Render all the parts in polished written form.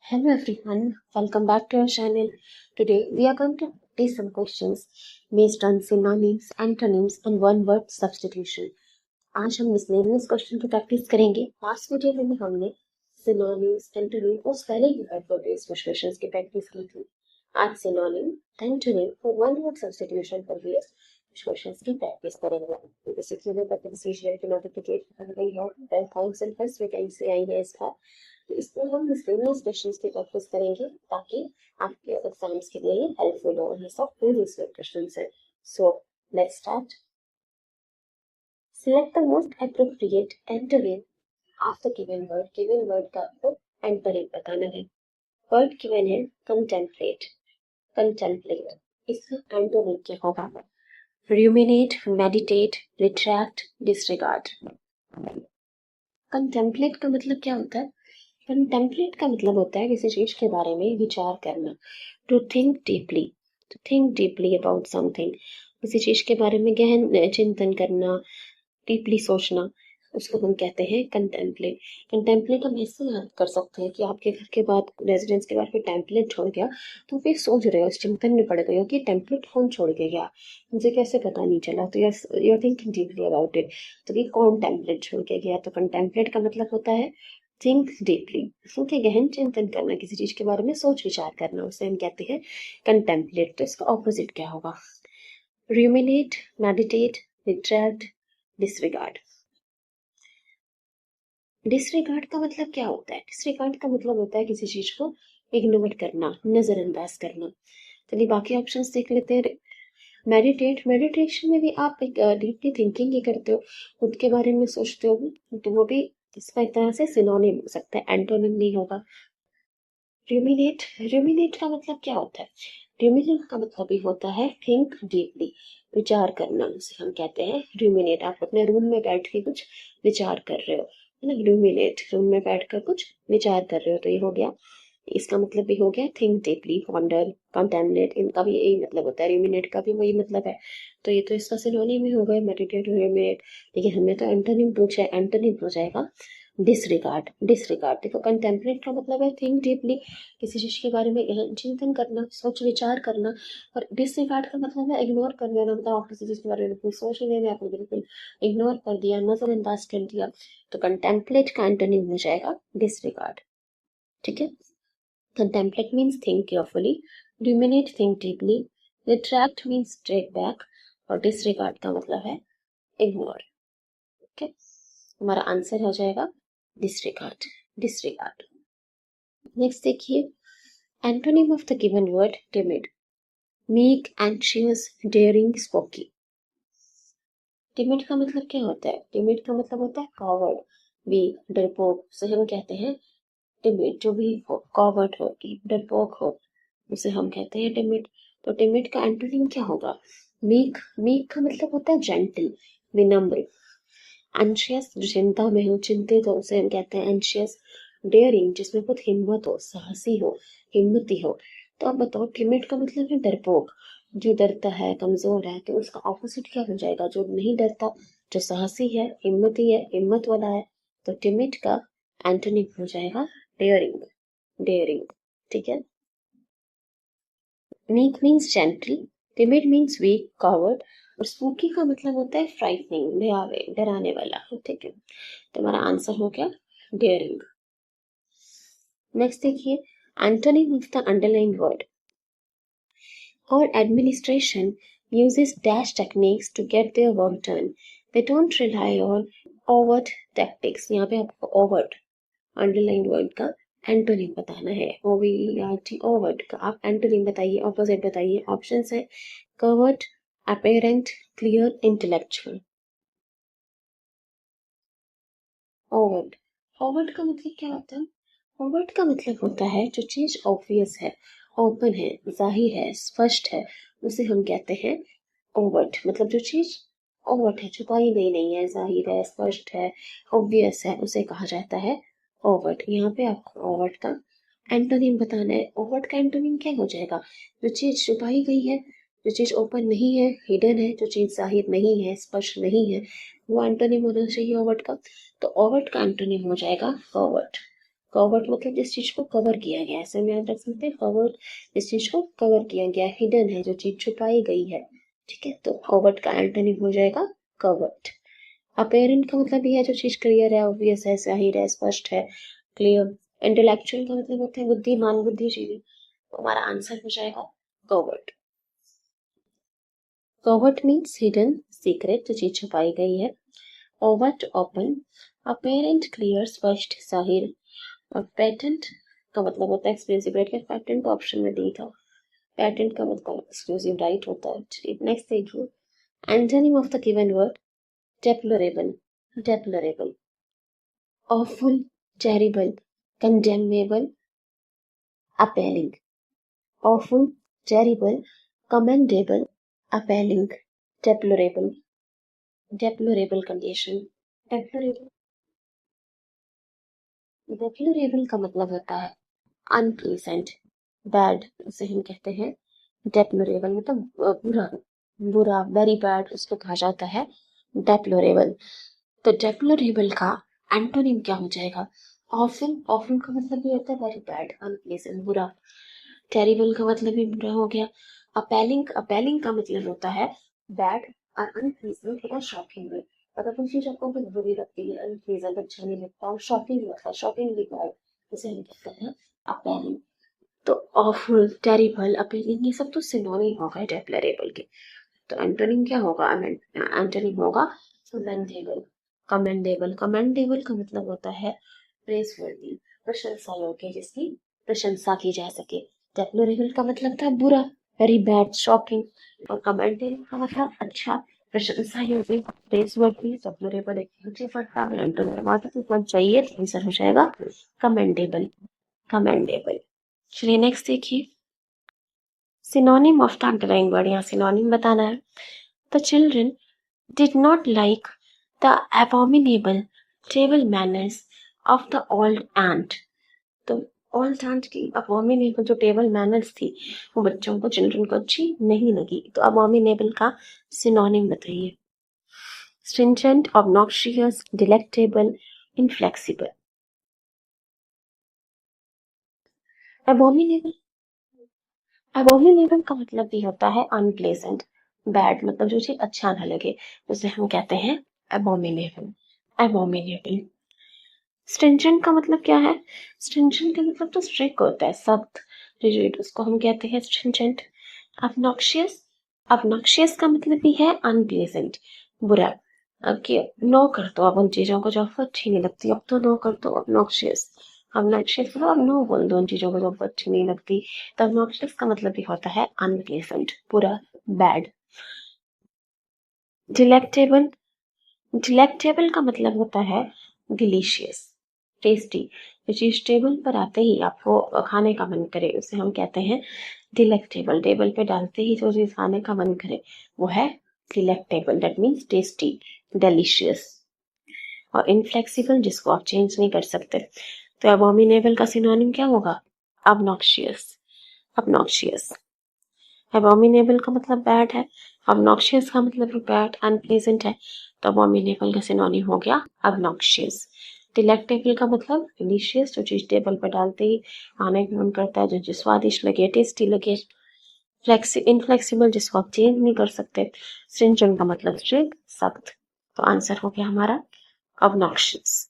Hello everyone, welcome back to our channel. Today we are going to do some questions based on synonyms, antonyms and one word substitution. आज हम miscellaneous question की practice करेंगे। Last video में हमने synonyms, antonym और spelling word पर based कुछ questions की प्रैक्टिस की थी। आज सिनोनिम, एंटोनिम और वन वर्ड सब्स्टिट्यूशन पर बेस्ड कुछ क्वेश्चंस की प्रैक्टिस करेंगे। बेसिकली मैं प्रीवियस की नोटिफिकेशन आ गई है, 10,000 प्लस वैकेंसी आई है इस बार। तो इसमें हम मिसलेनियस क्वेश्चंस की प्रैक्टिस करेंगे ताकि आपके एग्जाम्स के लिए ये हेल्पफुल हो। ये सब प्रीवियस क्वेश्चंस हैं। So let's start. Select the most appropriate antonym of the given word. Given word का आपको antonym बताना है। Word given है contemplate. Contemplate. इसका antonym क्या होगा? Ruminate, meditate, retract, disregard. Contemplate का मतलब क्या होता है? Contemplate का मतलब होता है किसी चीज के बारे में विचार करना। To think deeply. To think deeply about something. किसी चीज के बारे में गहन चिंतन करना, डीपली सोचना, उसको हम कहते हैं कंटेम्पलेट। कंटेम्पलेट हम ऐसे याद कर सकते हैं कि आपके घर के बाद रेजिडेंस के बाद फिर टेम्पलेट छोड़ गया तो फिर सोच रहे हो, उस चिंतन में पड़ गए हो कि टेम्पलेट कौन छोड़ के गया, मुझे कैसे पता नहीं चला। तो you are thinking deeply about it, तो कि कौन टेम्पलेट छोड़ के गया। तो कंटेम्पलेट का मतलब होता है थिंक डीपली, क्योंकि गहन चिंतन करना, किसी चीज के बारे में सोच विचार करना, उसे हम कहते हैं कंटेम्पलेट। तो इसका ऑपोजिट क्या होगा? ruminate, meditate, retract, disregard. Disregard का मतलब क्या होता है? डिसरिगार्ड का मतलब होता है किसी चीज को इग्नोर करना, नजरअंदाज करना। चलिए बाकी ऑप्शंस देख लेते हैं। मेडिटेट, मेडिटेशन में भी आप एक डीपली थिंकिंग ही करते हो, खुद के बारे में सोचते हो, तो वो भी इसका एक तरह से सिनोनिम हो सकता है, एंटोनिम नहीं होगा। रूमिनेट, रूमिनेट का मतलब क्या होता है? रूमिनेट का मतलब भी होता है थिंक डीपली, विचार करना, उसे हम कहते हैं रूमिनेट। आप अपने रूम में बैठ के कुछ विचार कर रहे हो, है ना, रूमिनेट, रूम में बैठ कर कुछ विचार कर रहे हो, तो ये हो गया। इसका मतलब भी हो गया थिंक डीपली, पॉन्डर, कंटेमिनेट, इनका भी यही मतलब होता है। रूमिनेट का भी वही मतलब है, तो ये तो इसका सिनोनिम ही हो गया, मेडिटेट, रूमिनेट। लेकिन हमने तो एंटोनिम पूछा है, एंटोनिम हो जाएगा डिसरिगार्ड। डिसरिगार्ड देखो, कंटेम्पलेट का मतलब है थिंक डीपली, किसी चीज के बारे में गहन चिंतन करना, सोच विचार करना। और डिसरिगार्ड का मतलब है इग्नोर कर देना, मतलब आप किसी चीज के बारे में बिल्कुल सोच ही नहीं रहे, आपने बिल्कुल इग्नोर कर दिया, नजरअंदाज कर दिया। तो कंटेम्पलेट का एंटोनिम हो जाएगा डिसरिगार्ड। ठीक है, contemplate means think carefully, ruminate think deeply, retract means take back, और डिसरिगार्ड का मतलब है इग्नोर। ओके, हमारा आंसर हो जाएगा डिसरिगार्ड, डिसरिगार्ड। नेक्स्ट देखिए, antonym of the given word timid, meek, anxious, daring, spooky. timid का मतलब क्या होता है? timid का मतलब होता है कॉवर्ड, वीक, डरपोक, उसे हम कहते हैं timid। जो भी कॉवर्ड हो, डरपोक हो, उसे हम कहते हैं timid। तो timid का एंटोनिम क्या होगा? मीक, मीक का मतलब होता है जेंटल, विनम्र। एंशियस, जो चिंता में हो, चिंतित हो, उसे हम कहते हैं एंशियस। डेयरिंग, जिसमें बहुत हिम्मत हो, साहसी हो, हिम्मती हो। तो आप बताओ, टिमिड का मतलब है डरपोक, जो डरता है, कमजोर है। तो उसका ऑपोजिट क्या हो जाएगा? जो नहीं डरता, जो साहसी है, हिम्मती है, हिम्मत वाला है। तो टिमिड का एंटोनिम हो जाएगा डेयरिंग, डेयरिंग। ठीक है, meek means gentle, timid means weak, coward, और स्पूकी का मतलब होता है फ्राइटनिंग, डरावे, डराने वाला। ठीक है, तो हमारा आंसर हो गया डेयरिंग। नेक्स्ट देखिए, antonym of the underline word. और administration uses dash techniques to get their work done. They don't rely on overt tactics. यहाँ पे आपको overt अंडरलाइन वर्ड का एंटोनिम बताना है। OVERT, ओवर्ट का आप एंटोनिम बताइए, ऑपोजिट बताइए। ऑप्शन है covert, apparent, clear, intellectual. Overt, overt का मतलब क्या होता है? ओवर्ट का मतलब होता है जो चीज ऑब्वियस है, ओपन है, जाहिर है, स्पष्ट है, उसे हम कहते हैं ओवर्ट। मतलब जो चीज ओवर्ट है, छुपाई गई नहीं है, जाहिर है, स्पष्ट है, ऑब्वियस है, उसे कहा जाता है ओवर्ट। यहाँ पे आपको ओवर्ट का एंटोनिम बताना है। ओवर्ट का एंटोनिम क्या हो जाएगा? जो चीज छुपाई गई है, जो चीज ओपन नहीं है, हिडन है, जो चीज जाहिर नहीं है, स्पष्ट नहीं है, वो एंटोनिम होना चाहिए ओवर्ट का। तो ओवर्ट का एंटोनिम हो जाएगा कवर्ट, कवर्ड मतलब जिस चीज को कवर किया गया है, ऐसे में याद रख सकते हैं कवर्ड जिस चीज को कवर किया गया, हिडन है जो चीज छुपाई गई है, ठीक है। तो कवर्ड का एंटोनिम हो जाएगा कवर्ड। अपेरेंट का मतलब ये है जो चीज क्लियर है, ऑब्वियस है, जाहिर है, स्पष्ट है, क्लियर। इंटेलेक्चुअल का मतलब होता है बुद्धिमान, बुद्धिजीवी। तो हमारा आंसर हो जाएगा covered. Covered means hidden, secret, जो चीज छुपाई गई है। ओवर्ट ओपन, अपेरेंट क्लियर, स्पष्ट, जाहिर। और पेटेंट का मतलब होता है एक्सक्लूसिव राइट का, पेटेंट तो ऑप्शन में दी था, पेटेंट का मतलब एक्सक्लूसिव राइट होता है। चलिए नेक्स्ट देखिए, antonym of the given word deplorable, deplorable, awful, terrible, condemnable, appalling, awful, terrible, commendable, appalling, deplorable, deplorable condition, deplorable, deplorable का मतलब होता है अनप्लीजेंट, बैड, उसे हम कहते हैं डेप्लोरेबल, मतलब बुरा, बुरा, वेरी बैड उसको कहा जाता है डेप्लोरेबल। तो डेप्लोरेबल का एंटोनिम क्या हो जाएगा? ऑफन, ऑफन का मतलब ये होता है वेरी बैड, अनप्लेजेंट, बुरा। टेरिबल का मतलब भी बुरा हो गया। अपेलिंग, अपेलिंग का मतलब होता है बैड और अनप्लीजेंट या शॉकिंग में, अगर कोई चीज आपको बहुत बुरी लगती है, अनप्लीजेंट, अच्छा नहीं लगता, और शॉकिंग होता है, शॉकिंग भी बैड, उसे हम कहते हैं अपेलिंग। तो ऑफुल, टेरिबल, अपेलिंग ये सब तो सिनोनिम हो गए डेप्लोरेबल के। तो एंटोनिम क्या होगा? एंटोनिम होगा कमेंडेबल, कमेंडेबल, कमेंडेबल का मतलब होता है प्रेसवर्दी, प्रशंसा योग्य, जिसकी प्रशंसा की जा सके। डेप्लोरेबल का मतलब था बुरा, वेरी बैड, शॉकिंग। और कमेंडेबल का मतलब अच्छा, प्रशंसा योग्य, प्रेसवर्दी। डेप्लोरेबल एक नीचे पड़ता है, एंटोनिम मतलब चाहिए, आंसर हो जाएगा कमेंडेबल, कमेंडेबल। चलिए नेक्स्ट देखिए, synonym of the underline word, यहाँ सिनोनिम बताना है। The children did not like the abominable table manners of the old aunt. तो old aunt की abominable जो टेबल मैनर्स थी वो बच्चों को, चिल्ड्रन को अच्छी नहीं लगी। तो abominable का सिनोनिम बताइए। stringent, obnoxious, delectable, inflexible. abominable, abominable का मतलब भी होता है अनप्लेजेंट, बैड, मतलब जो चीज अच्छा ना लगे उसे हम कहते हैं abominable, abominable। स्ट्रिंजेंट का मतलब क्या है? स्ट्रिंजेंट का मतलब तो स्ट्रिक्ट होता है, सख्त, रिजिड, उसको हम कहते हैं स्ट्रिंजेंट। ऑब्नॉक्शियस, ऑब्नॉक्शियस का मतलब भी है अनप्लेजेंट, बुरा। अब कि नो कर दो अब उन चीजों को जो आपको अच्छी नहीं लगती, अब तो नो कर दो, ऑब्नॉक्शियस। ऑब्नॉक्शियस मतलब अब नो बोल दो उन चीजों को जो आपको अच्छी नहीं लगती। तो ऑब्नॉक्शियस का मतलब भी होता है अनप्लेजेंट, बुरा, बैड। डिलेक्टेबल, डिलेक्टेबल का मतलब होता है डिलीशियस, टेस्टी। जो चीज टेबल पर आते ही आपको खाने का मन करे उसे हम कहते हैं डिलेक्टेबल। टेबल पे डालते ही जो चीज खाने का मन करे वो है delectable, that means tasty, delicious. और इनफ्लेक्सिबल, जिसको आप चेंज नहीं कर सकते। तो अबोमिनेबल का सिनोनिम क्या होगा? Obnoxious, obnoxious. अबोमिनेबल का मतलब बैड है, ऑब्नॉक्शियस का मतलब बैड, अनप्लेजेंट है। तो अबोमिनेबल का सिनोनिम हो गया ऑब्नॉक्शियस। डिलेक्टेबल का मतलब डिलीशियस, जो चीज टेबल पर डालते ही खाने का मन करता है, जो चीज स्वादिष्ट लगे, टेस्टी लगे। इनफ्लेक्सिबल, जिसको आप चेंज नहीं कर सकते। स्ट्रिंजेंट का मतलब स्ट्रिक्ट, सख्त। तो आंसर हो गया हमारा obnoxious.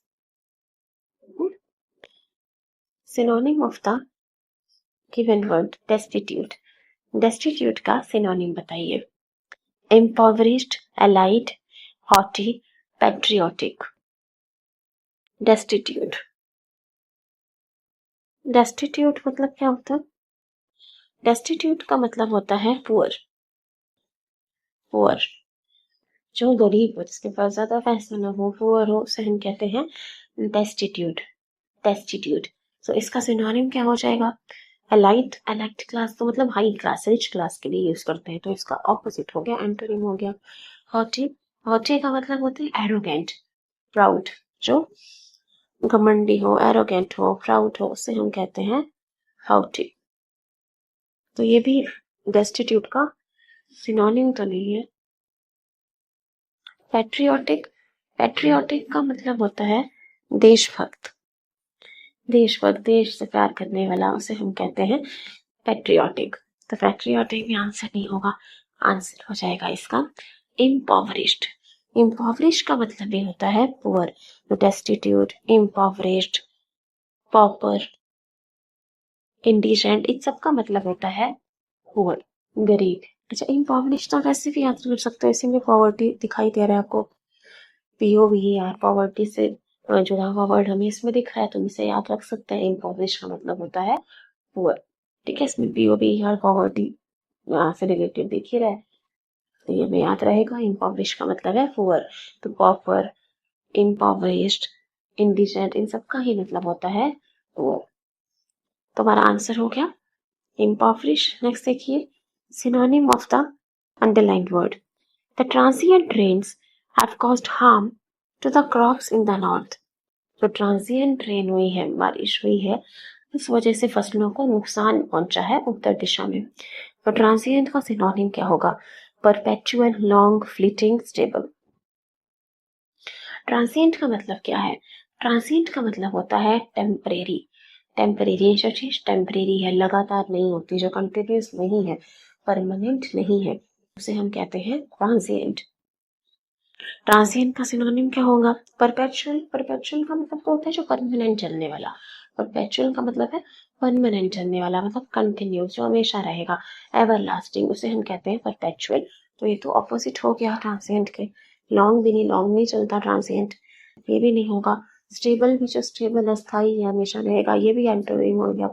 Synonym of the given word destitute, destitute का सिनोनिम बताइए। impoverished, allied, haughty, patriotic. destitute, destitute मतलब क्या होता है? destitute का मतलब होता है पुअर, पुअर, जो गरीब हो, जिसके पास ज्यादा पैसा ना हो, पुअर हो, उसे हम कहते हैं destitute, destitute। तो इसका सिनोनिम क्या हो जाएगा? एलाइट, एलाइट क्लास तो मतलब हाई क्लास, रिच क्लास के लिए यूज करते हैं, तो इसका ऑपोजिट हो गया, एंटोनिम हो गया हॉटी। हॉटी का मतलब होता है एरोगेंट, प्राउड, जो घमंडी हो, एरोगेंट हो, प्राउड हो, उसे हम कहते हैं हाउटी। तो ये भी डेस्टिट्यूट का सिनोनिम तो नहीं है। पैट्रियोटिक, पैट्रियोटिक का मतलब होता है देशभक्त, देशभक्त, देश से प्यार करने वाला, उसे हम कहते हैं पैट्रियोटिक। तो पैट्रियोटिक भी आंसर नहीं होगा, आंसर हो जाएगा इसका इम्पॉवरिश्ड। इम्पॉवरिश्ड का मतलब ये होता है पुअर, डेस्टिट्यूट, इम्पॉवरिश्ड, पॉपर, इंडिजेंट, इन सब का मतलब होता है पुअर, गरीब। अच्छा, इम्पॉवरिश्ड तो वैसे भी याद कर सकते हो, इसी में पॉवर्टी दिखाई दे रहा है आपको, POVER, पॉवर्टी से जुड़ा हुआ वर्ड हमें इसमें दिख रहा है, तो इसे याद रख सकते हैं। इम्पॉवरिश्ड का मतलब होता है पुअर, ठीक है। इसमें POVER पॉवर्टी यहाँ से रिलेटेड दिख ही रहा है, तो ये हमें याद रहेगा। इम्पॉवरिश्ड का मतलब है पुअर, तो पॉपर, इम्पॉवरिश्ड, इंडिजेंट, इन सब का ही मतलब होता है पुअर। तो हमारा आंसर हो गया impoverished. Next देखिए, synonym of the underlined word. The transient rains have caused harm to the crops in the north. तो ट्रांजिएंट रेन हुई है, बारिश हुई है, इस वजह से फसलों को नुकसान पहुंचा है उत्तर दिशा में। तो ट्रांजिएंट का सिनोनिम क्या होगा? Perpetual, long, fleeting, stable. Transient का मतलब क्या है? ट्रांजिएंट का मतलब होता है टेम्परेरी। टेम्परेरी, जो चीज टेम्परेरी है, लगातार नहीं होती, जो कंटिन्यूस नहीं है, परमानेंट नहीं है, उसे हम कहते हैं ट्रांजिएंट। ट्रांजिएंट का सिनोनिम क्या होगा? परपेचुअल। परपेचुअल का मतलब तो होता है जो परमानेंट चलने वाला। परपेचुअल का मतलब है परमानेंट चलने वाला, मतलब कंटिन्यूस, जो हमेशा रहेगा, एवर लास्टिंग, उसे हम कहते हैं परपेचुअल। तो ये तो ऑपोजिट हो गया ट्रांजिएंट के। लॉन्ग भी नहीं, लॉन्ग नहीं चलता ट्रांजिएंट, ये भी नहीं होगा। स्टेबल भी, जो स्टेबल अस्थाई है, हमेशा रहेगा, ये भी एंटोनिम हो गया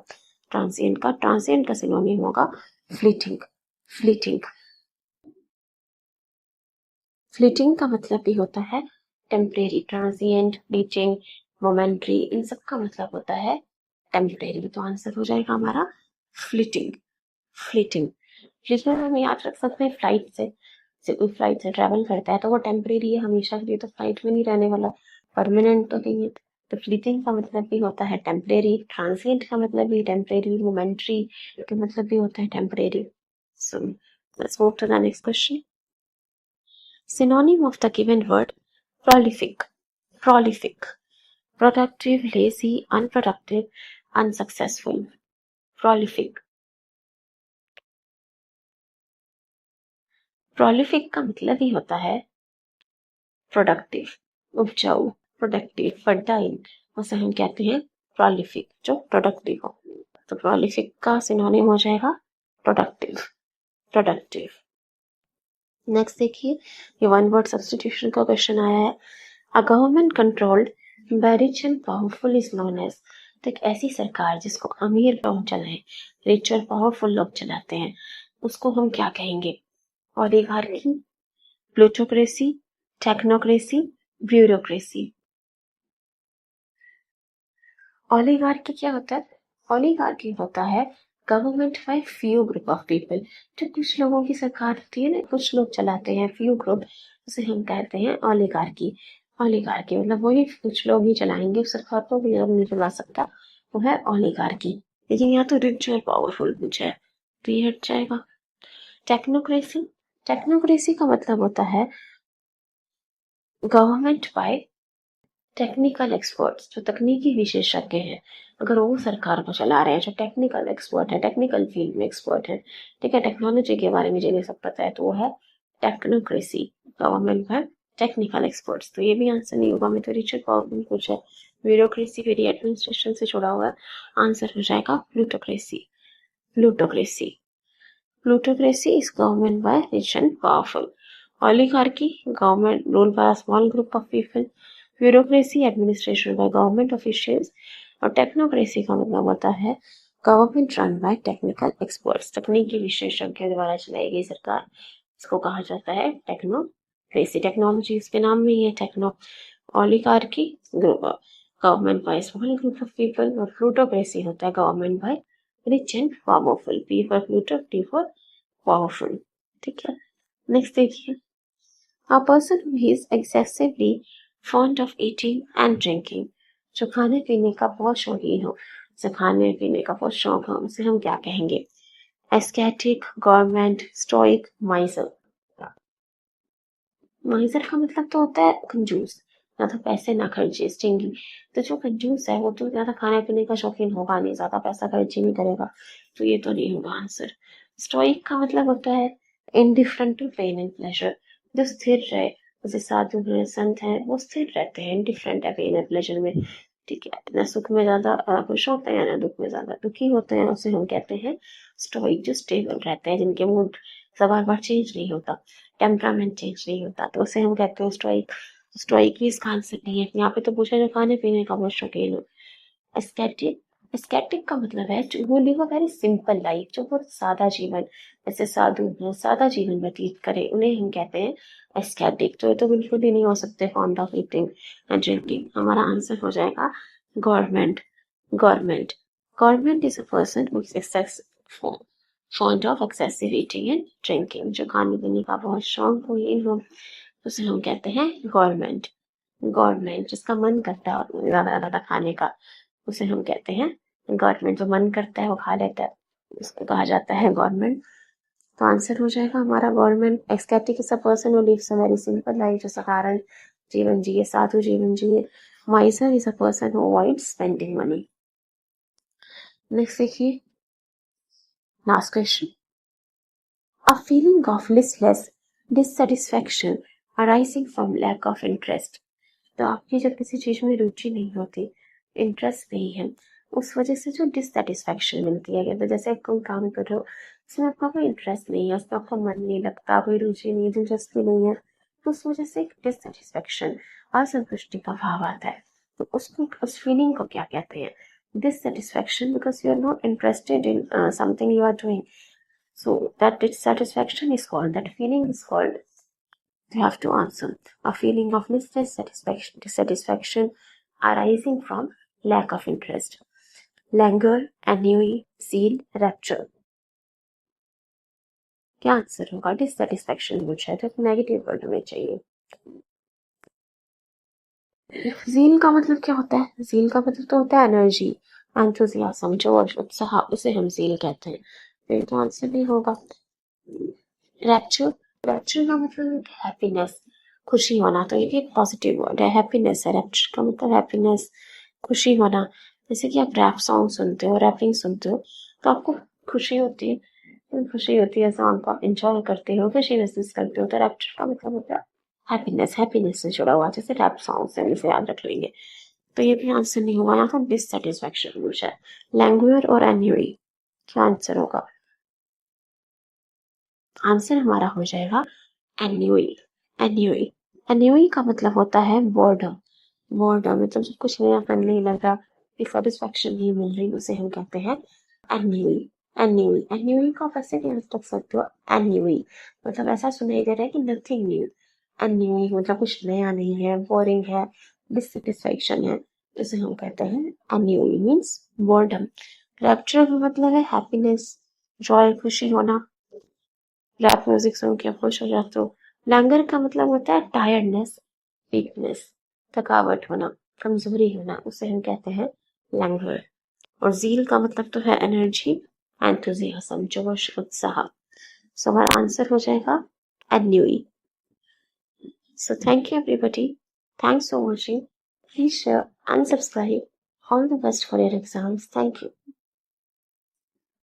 ट्रांजिएंट का। ट्रांजिएंट का सिनोनिम होगा फ्लीटिंग। फ्लीटिंग, फ्लीटिंग का मतलब भी होता है टेम्परेरी। ट्रांजिएंट, फ्लीटिंग, मोमेंट्री, इन सब का मतलब होता है टेम्परेरी। तो आंसर हो जाएगा हमारा फ्लीटिंग। फ्लीटिंग, फ्लीटिंग हम याद रख सकते हैं फ्लाइट से। कोई फ्लाइट से ट्रैवल करता है तो वो टेम्परेरी है, हमेशा के लिए तो फ्लाइट में नहीं रहने वाला, परमानेंट तो नहीं है। तो फ्लीटिंग का मतलब भी होता है टेम्परेरी, ट्रांजिएंट का मतलब भी टेम्परेरी, मोमेंट्री का मतलब भी होता है temporary. So let's move to the next question. Synonym of the given word: prolific. Prolific, productive, lazy, unproductive, unsuccessful. Prolific. Prolific का मतलब ही होता है प्रोडक्टिव, उपजाऊ, प्रोडक्टिव, फर्टाइल, उसे हम कहते हैं prolific, जो प्रोडक्टिव हो। तो prolific का सिनोनिम हो जाएगा प्रोडक्टिव। प्रोडक्टिव। नेक्स्ट देखिए, ये वन वर्ड सब्स्टिट्यूशन का क्वेश्चन आया है। A government controlled by rich and powerful is known as. तो एक ऐसी सरकार जिसको अमीर लोग चलाएं, रिच और पावरफुल लोग चलाते हैं, उसको हम क्या कहेंगे? Oligarchy, plutocracy, technocracy, bureaucracy. Oligarchy क्या होता है? ओलिगार्की होता है government bye few group of people. जो कुछ लोगों की सरकार होती है ना, कुछ लोग चलाते हैं, फ्यू ग्रुप, उसे हम कहते हैं ओलिगार्की। ओलिगार्की मतलब वही कुछ लोग ही चलाएंगे उस सरकार को, कोई और नहीं चला सकता, वो है ओलिगार्की। लेकिन यहाँ तो रिच और पावरफुल कुछ है, तो ये हट जाएगा। टेक्नोक्रेसी, टेक्नोक्रेसी का मतलब होता है गवर्नमेंट बाय टेक्निकल एक्सपर्ट्स, जो तकनीकी विशेषज्ञ हैं, अगर वो सरकार को चला रहे हैं, जो टेक्निकल एक्सपर्ट है, टेक्निकल फील्ड में एक्सपर्ट है, ठीक है, टेक्नोलॉजी के बारे में जिन्हें सब पता है, तो वो है टेक्नोक्रेसी। गवर्नमेंट है टेक्निकल एक्सपर्ट्स, तो ये भी आंसर नहीं होगा, मैं तो रिचर्ड पावरफुल कुछ है। ब्यूरोक्रेसी मेरी एडमिनिस्ट्रेशन से जुड़ा हुआ है, आंसर हो जाएगा plutocracy. Plutocracy, plutocracy is government by rich and powerful. Oligarchy, government ruled by a small group of people. Bureaucracy, administration by government officials. और टेक्नोक्रेसी का मतलब होता है government run by technical experts, तकनीकी विशेषज्ञों द्वारा चलाई गई सरकार, इसको कहा जाता है टेक्नोक्रेसी। टेक्नोलॉजी इसके नाम में ही है techno. Oligarchy government by small group of people, और प्लूटोक्रेसी होता है government by rich and powerful. P for pluto, T for powerful, ठीक है। नेक्स्ट देखिए, a person who is excessively fond of eating and drinking. जो खाने पीने का बहुत शौकीन हो, उसे खाने पीने का बहुत शौक हो, उसे हम क्या कहेंगे? एस्केटिक, गवर्नमेंट, स्टोइक, माइजर। माइजर का मतलब तो होता है कंजूस, या तो पैसे ना खर्चे स्टिंगी। तो जो कंजूस है वो तो ज्यादा खाने पीने का शौकीन होगा नहीं, ज्यादा पैसा खर्च ही नहीं करेगा, तो ये तो नहीं होगा आंसर। स्टोइक का मतलब होता है indifferent to pain and pleasure, जो स्थिर रहे। जैसे साधु हैं, संत हैं, वो स्थिर रहते हैं, इनडिफरेंट है पेन एंड प्लेजर में। ठीक है, न सुख में ज्यादा खुश होते हैं, न दुख में ज्यादा दुखी होते हैं, उसे हम कहते हैं स्टोइक। जो स्टेबल रहते हैं, जिनके मूड बार बार चेंज नहीं होता, टेम्परामेंट चेंज नहीं होता, तो उसे हम कहते हैं स्टोइक। स्टोइक भी इसका आंसर नहीं है। यहाँ पे तो पूछा जो खाने पीने का बहुत शौकीन हो। एस्केटिक, एस्केटिक का मतलब है वो live a very simple life, जो बहुत सादा जीवन, जैसे साधु हैं, सादा जीवन व्यतीत करे, उन्हें हम कहते हैं एस्केटिक। तो ये तो बिल्कुल ही नहीं हो सकते fond of eating and drinking. हमारा आंसर हो जाएगा government. Government, government is a person who is fond of excessive eating and drinking, जो खाने पीने का बहुत शौकीन हो, उसे हम कहते हैं गवर्नमेंट। गवर्नमेंट, जिसका मन करता है ज्यादा ज्यादा खाने का, उसे हम कहते हैं गवर्नमेंट। जो मन करता है वो खा लेता है, उसको कहा जाता है गवर्नमेंट। तो आंसर हो जाएगा हमारा government. Ascetic is a person who lives a very simple life, जो साधारण जीवन जिए, साधु जीवन जिए। Miser is a person who avoids spending money. Next देखिए, last question. A feeling of listless dissatisfaction arising from lack of interest। तो आपकी जब किसी चीज में रुचि नहीं होती, इंटरेस्ट नहीं है, उस वजह से जो डिससेटिस्फैक्शन मिलती है, तो जैसे कोई काम कर रहे हो, उसमें आपका कोई इंटरेस्ट नहीं है, उसमें आपका मन नहीं लगता, कोई रुचि नहीं, दिलचस्पी नहीं है, तो उस वजह से एक डिससेटिस्फैक्शन, असंतुष्टि का भाव आता है। तो उसको, उस फीलिंग को क्या कहते हैं? Dissatisfaction, because you are not interested in something you are doing, so that dissatisfaction is called, that feeling is called, you have to answer, a feeling of dissatisfaction arising from lack of interest. Languor, ennui, zeal, rapture। क्या answer होगा? Dissatisfaction पूछा है तो negative word हमें चाहिए। जील का मतलब क्या होता है? जील का मतलब तो होता है एनर्जी, एंथुसियाज्म, जोश, उत्साह, उसे हम जील कहते हैं। फिर तो आंसर नहीं होगा। रैप्चर, रैप्चर का मतलब हैप्पीनेस, खुशी होना, तो ये भी एक पॉजिटिव वर्ड है, हैप्पीनेस है। रैप्चर का मतलब हैप्पीनेस, खुशी होना। जैसे कि आप रैप सॉन्ग सुनते हो, रैपिंग सुनते हो, तो आपको खुशी होती है, खुशी होती है, सॉन्ग को आप इंजॉय करते हो, खुशी महसूस करते हो, तो रैप्चर का मतलब होता है हैप्पीनेस, हैप्पीनेस से जुड़ा हुआ, जैसे रैप सॉन्ग से, इसे याद रख लेंगे। तो ये भी आंसर नहीं हुआ, यहाँ पर डिससेटिस्फैक्शन पूछा है। लैंग्वेयर और एन्यूई, क्या आंसर होगा? आंसर हमारा हो जाएगा एन्यूई। एन्यूई, एन्यूई का मतलब होता है बोर्डम। बोर्डम मतलब जब कुछ नया फन नहीं लग रहा, सेटिस्फैक्शन नहीं मिल रही, उसे हम कहते हैं एन्यूई। एन्यूई, एन्यूई का आप ऐसे भी अर्थ रख सकते हो, एन्यूई मतलब ऐसा सुनाई दे रहा है कि नथिंग न्यू। एन्यूई मतलब कुछ नया नहीं है, बोरिंग है, डिससेटिस्फैक्शन है, उसे हम कहते हैं एन्यूई, मीन्स बोर्डम। रैप्चर का मतलब है हैप्पीनेस, जॉय, खुशी होना, रैप म्यूजिक सुन के खुश हो जाते हो। लैंगर का मतलब होता है टायर्डनेस, वीकनेस, थकावट होना, कमजोरी होना, उसे हम कहते हैं लैंगर। और जील का मतलब तो है एनर्जी, एंथुजियाज्म, जोश, उत्साह। सो हमारा आंसर हो जाएगा ennui. So thank you everybody, thanks for watching, please share and subscribe. All the best for your exams, thank you.